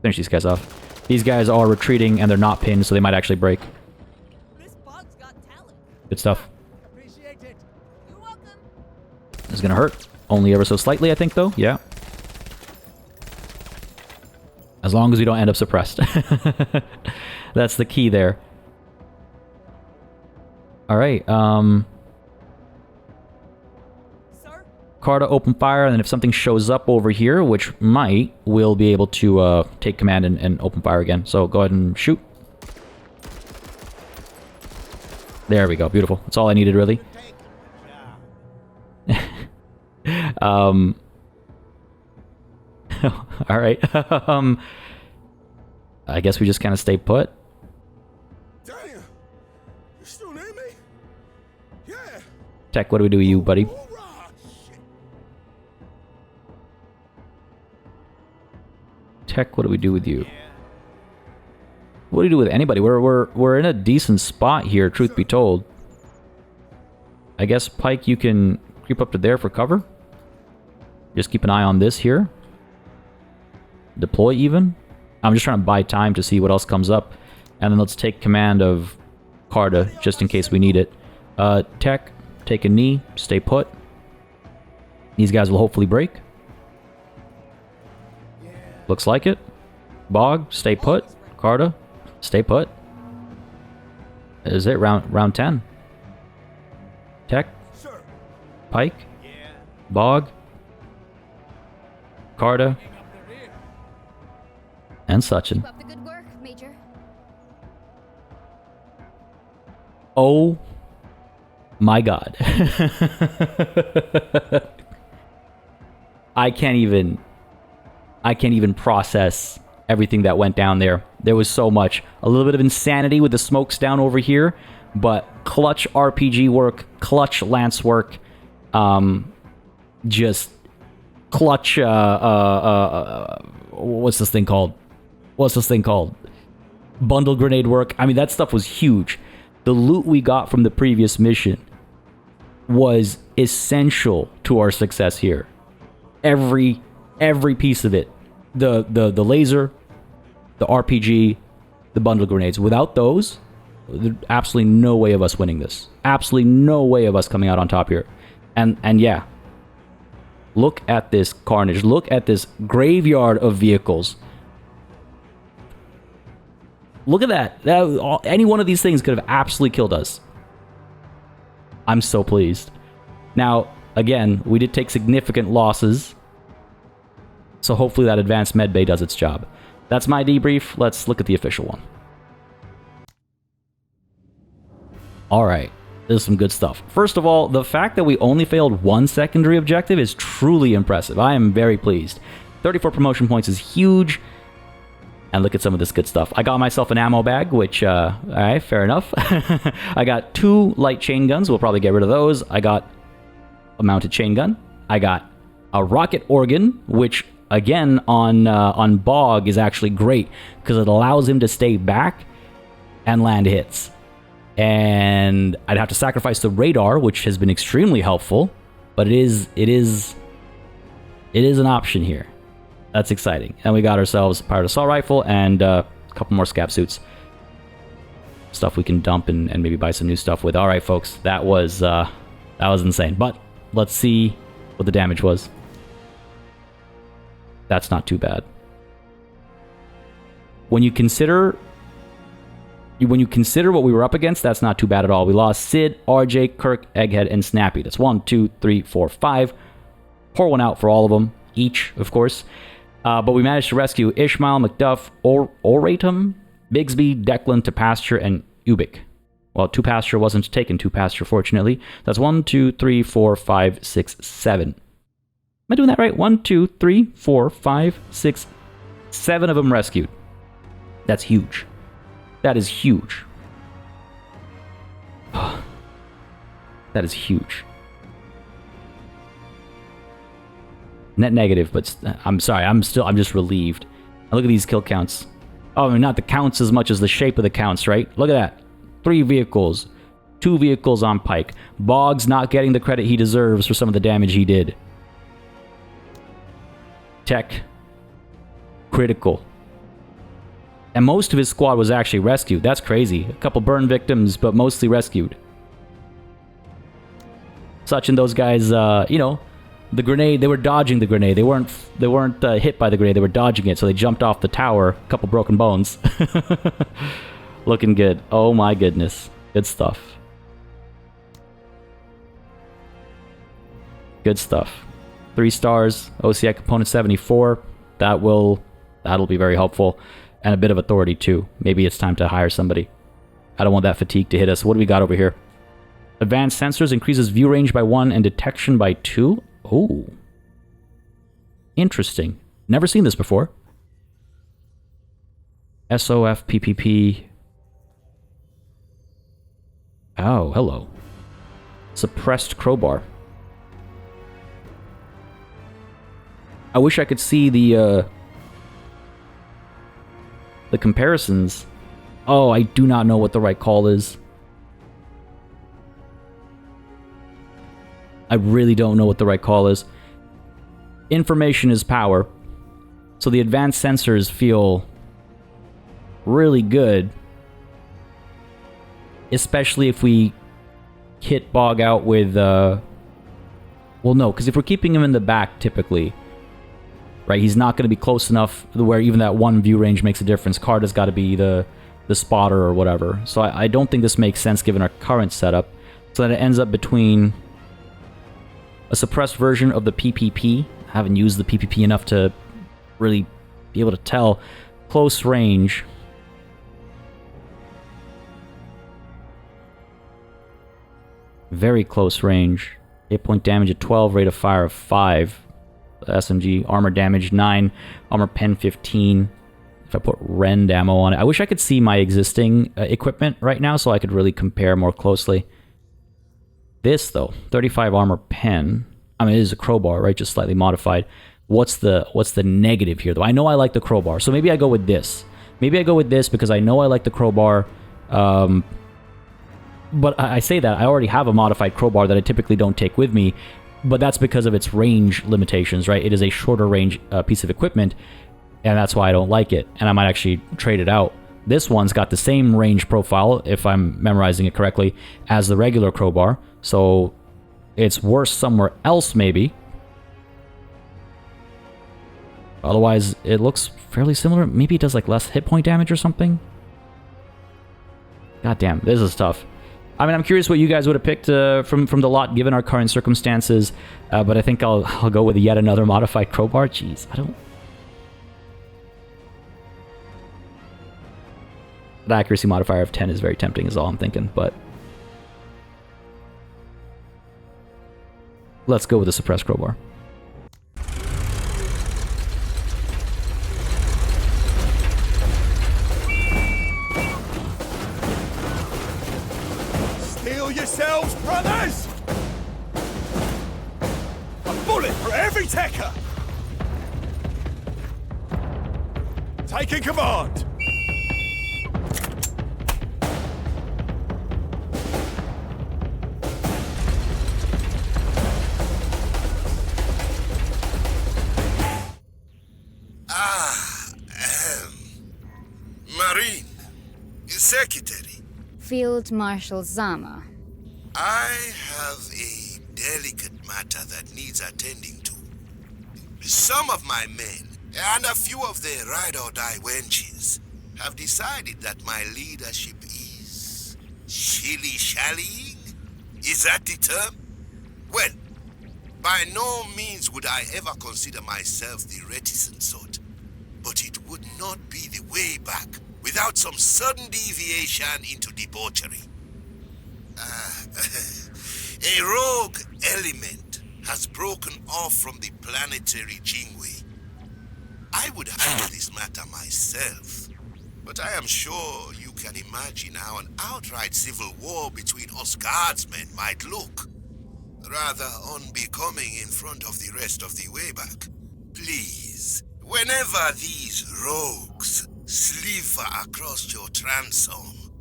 Finish these guys off. These guys are retreating and they're not pinned, so they might actually break. This bug's got talent. Good stuff. Appreciate it. You're welcome. This is gonna hurt. Only ever so slightly, I think, though. Yeah. As long as we don't end up suppressed. That's the key there. Alright, Sir? Carta, open fire, and then if something shows up over here, which might, we'll be able to take command and open fire again. So go ahead and shoot. There we go. Beautiful. That's all I needed, really. Alright. I guess we just kind of stay put. Damn. You still need me? Yeah. Tech, what do we do with you, buddy? Hoorah. Shit. Tech, what do we do with you? What do we do with anybody? We're in a decent spot here, truth be told. I guess, Pike, you can creep up to there for cover. Just keep an eye on this here. Deploy even. I'm just trying to buy time to see what else comes up. And then let's take command of Carta, just in case we need it. Tech, take a knee, stay put. These guys will hopefully break. Looks like it. Bog, stay put. Carta, stay put. Is it round 10? Tech, Sir. Pike, Bog, Carta, and Sachin. Keep up the good work, Major. Oh my god. I can't even process everything that went down there. There was so much. A little bit of insanity with the smokes down over here, but clutch RPG work, clutch lance work, just clutch what's this thing called? Bundle grenade work. I mean, that stuff was huge. The loot we got from the previous mission was essential to our success here. Every piece of it. The laser, the RPG, the bundle grenades. Without those, there's absolutely no way of us winning this. Absolutely no way of us coming out on top here. And yeah. Look at this carnage. Look at this graveyard of vehicles. Look at that. Any one of these things could have absolutely killed us. I'm so pleased. Now, again, we did take significant losses. So hopefully that advanced medbay does its job. That's my debrief. Let's look at the official one. Alright. This is some good stuff. First of all, the fact that we only failed one secondary objective is truly impressive. I am very pleased. 34 promotion points is huge. And look at some of this good stuff. I got myself an ammo bag, which, alright, fair enough. I got 2 light chain guns. We'll probably get rid of those. I got a mounted chain gun. I got a rocket organ, which, again, on Bog is actually great because it allows him to stay back and land hits. And I'd have to sacrifice the radar, which has been extremely helpful, but it is an option here. That's exciting. And we got ourselves a Pirate Assault Rifle and a couple more scab suits. Stuff we can dump and maybe buy some new stuff with. Alright, folks. That was insane. But let's see what the damage was. That's not too bad. When you consider what we were up against, that's not too bad at all. We lost Sid, RJ, Kirk, Egghead, and Snappy. That's 1, 2, 3, 4, 5. Pour one out for all of them. Each, of course. But we managed to rescue Ishmael, McDuff, Oratum, Bigsby, Declan, To Pasture, and Ubik. Well, To Pasture wasn't taken To Pasture, fortunately. That's 1, 2, 3, 4, 5, 6, 7. Am I doing that right? 1, 2, 3, 4, 5, 6, 7 of them rescued. That's huge. That is huge. That is huge. Net negative, but I'm sorry, I'm just relieved. Now look at these kill counts. Oh, I mean, not the counts as much as the shape of the counts, right? Look at that. 3 vehicles. 2 vehicles on Pike. Boggs not getting the credit he deserves for some of the damage he did. Tech. Critical. And most of his squad was actually rescued. That's crazy. A couple burn victims, but mostly rescued. Such and those guys, you know, the grenade, they were dodging the grenade. They weren't hit by the grenade. They were dodging it, so they jumped off the tower. A couple broken bones. Looking good. Oh my goodness. Good stuff. Good stuff. 3 stars. OCI component 74. That'll be very helpful. And a bit of authority too. Maybe it's time to hire somebody. I don't want that fatigue to hit us. What do we got over here? Advanced sensors increases view range by 1 and detection by 2. Oh. Interesting. Never seen this before. SOF PPP. Oh, hello. Suppressed crowbar. I wish I could see the comparisons. Oh, I do not know what the right call is. I really don't know what the right call is. Information is power. So the advanced sensors feel really good. Especially if we hit Bog out with... well, no, because if we're keeping him in the back, typically... Right, he's not going to be close enough where even that 1 view range makes a difference. Card has got to be the spotter or whatever. So I don't think this makes sense given our current setup. So that it ends up between a suppressed version of the PPP. I haven't used the PPP enough to really be able to tell. Close range. Very close range. 8-point damage at 12, rate of fire of 5. SMG, armor damage 9, armor pen 15. If I put rend ammo on it. I wish I could see my existing equipment right now so I could really compare more closely. This, though, 35 armor pen. I mean, it is a crowbar, right? Just slightly modified. What's the negative here, though? I know I like the crowbar, so maybe I go with this. Maybe I go with this because I know I like the crowbar. But I say that. I already have a modified crowbar that I typically don't take with me. But that's because of its range limitations, right? It is a shorter range piece of equipment, and that's why I don't like it. And I might actually trade it out. This one's got the same range profile, if I'm memorizing it correctly, as the regular crowbar. So it's worse somewhere else, maybe. Otherwise, it looks fairly similar. Maybe it does like less hit point damage or something. God damn, this is tough. I mean, I'm curious what you guys would have picked from the lot, given our current circumstances. But I think I'll go with yet another modified crowbar. Jeez, I don't... The accuracy modifier of 10 is very tempting, is all I'm thinking, but... Let's go with the suppressed crowbar. yourselves, brothers! A bullet for every Tekker! Taking command! Marine, Secretary, Field Marshal Zama. I have a delicate matter that needs attending to. Some of my men, and a few of their ride-or-die wenches, have decided that my leadership is shilly-shallying? Is that the term? Well, by no means would I ever consider myself the reticent sort. But it would not be the way back without some sudden deviation into debauchery. A rogue element has broken off from the planetary Jingwei. I would handle this matter myself, but I am sure you can imagine how an outright civil war between us guardsmen might look. Rather unbecoming in front of the rest of the way back. Please, whenever these rogues sliver across your transom,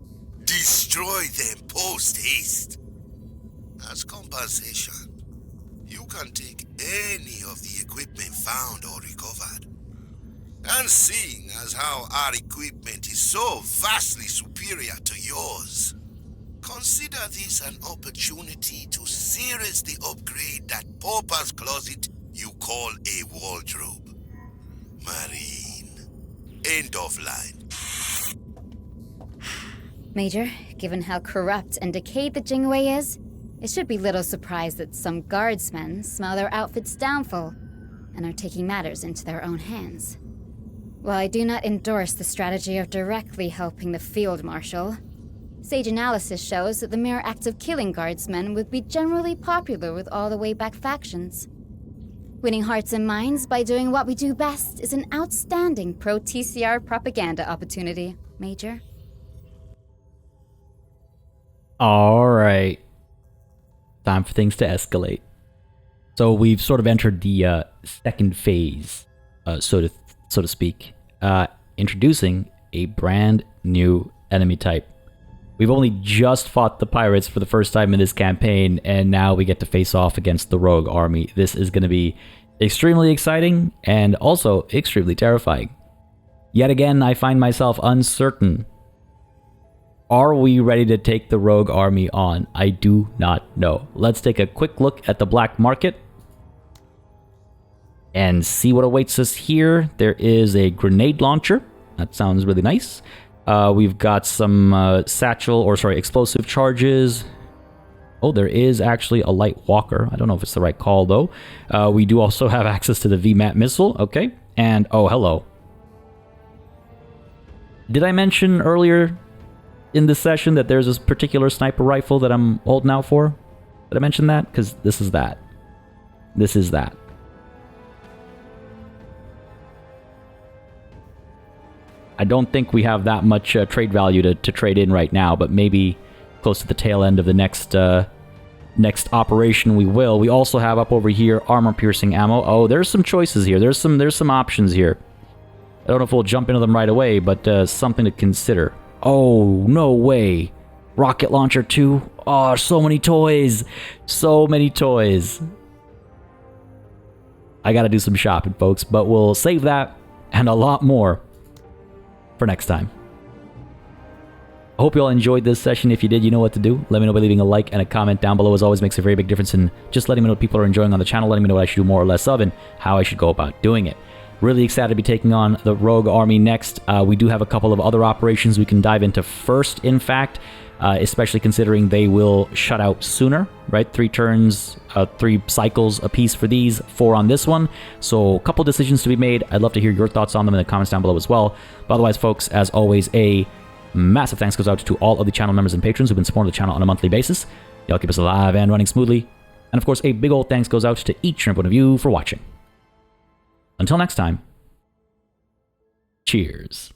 destroy them post-haste. As compensation, you can take any of the equipment found or recovered. And seeing as how our equipment is so vastly superior to yours, consider this an opportunity to seriously upgrade that pauper's closet you call a wardrobe. Marine. End of line. Major, given how corrupt and decayed the Jingwei is, it should be little surprise that some guardsmen smell their outfit's downfall and are taking matters into their own hands. While I do not endorse the strategy of directly helping the field marshal, sage analysis shows that the mere act of killing guardsmen would be generally popular with all the way-back factions. Winning hearts and minds by doing what we do best is an outstanding pro-TCR propaganda opportunity, Major. Alright. Time for things to escalate. So we've sort of entered the second phase, so to speak, introducing a brand new enemy type. We've only just fought the pirates for the first time in this campaign, and now we get to face off against the rogue army. This is going to be extremely exciting and also extremely terrifying. Yet again, I find myself uncertain. Are we ready to take the rogue army on? I do not know. Let's take a quick look at the black market and see what awaits us here. There is a grenade launcher. That sounds really nice. We've got some explosive charges. Oh, there is actually a light walker. I don't know if it's the right call, though. We do also have access to the VMAT missile. Okay. And, oh, hello. Did I mention earlier in this session that there's this particular sniper rifle that I'm holding out for? Did I mention that? Because this is that. This is that. I don't think we have that much trade value to trade in right now, but maybe close to the tail end of the next operation we will. We also have up over here armor-piercing ammo. Oh, there's some choices here. There's some options here. I don't know if we'll jump into them right away, but something to consider. Oh, no way. Rocket launcher too. Oh, so many toys. So many toys. I gotta do some shopping, folks, but we'll save that and a lot more for next time. I hope you all enjoyed this session. If you did, you know what to do. Let me know by leaving a like and a comment down below. As always, makes a very big difference in just letting me know what people are enjoying on the channel, letting me know what I should do more or less of, and how I should go about doing it. Really excited to be taking on the Rogue Army next. We do have a couple of other operations we can dive into first, in fact, especially considering they will shut out sooner, right? 3 turns, 3 cycles a piece for these, 4 on this one. So a couple decisions to be made. I'd love to hear your thoughts on them in the comments down below as well. But otherwise, folks, as always, a massive thanks goes out to all of the channel members and patrons who've been supporting the channel on a monthly basis. Y'all keep us alive and running smoothly. And of course, a big old thanks goes out to each and every one of you for watching. Until next time, cheers.